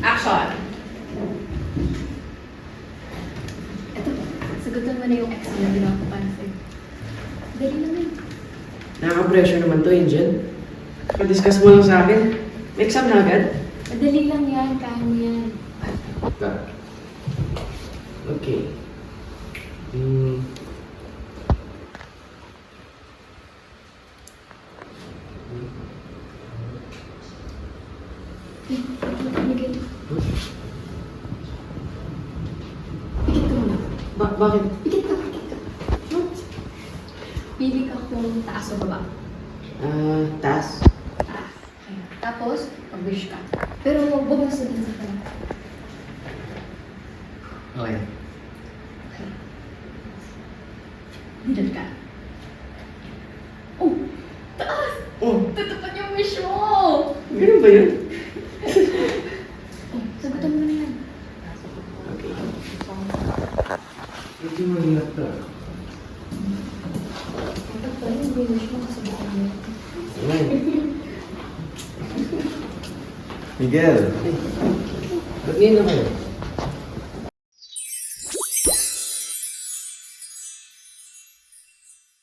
Action! Ito, sagutan mo na yung exam na ginawa ko para sa'yo. Dali naman. Nakaka-pressure naman to, Angel. Pa-discuss mo lang sa akin. May exam na agad? Madali lang yan, kaya mo yan. Okay. Pikit ka muna. Bakit? Pikit ka. Pili ka kung taas o baba. Taas. Taas. Ayan. Tapos, mag-wish ka. Pero huwag mo sabihin sa kanya. Okay. Okay. Didal ka. Oh! Taas! Oh, Tutupad yung wish mo! ganun ba yun? Oh, sagutan mo na yan. Okay. Medyo mahirap to. Ito pa yung wish mo kasi baka mo. Miguel, Ba't ngayon na kayo?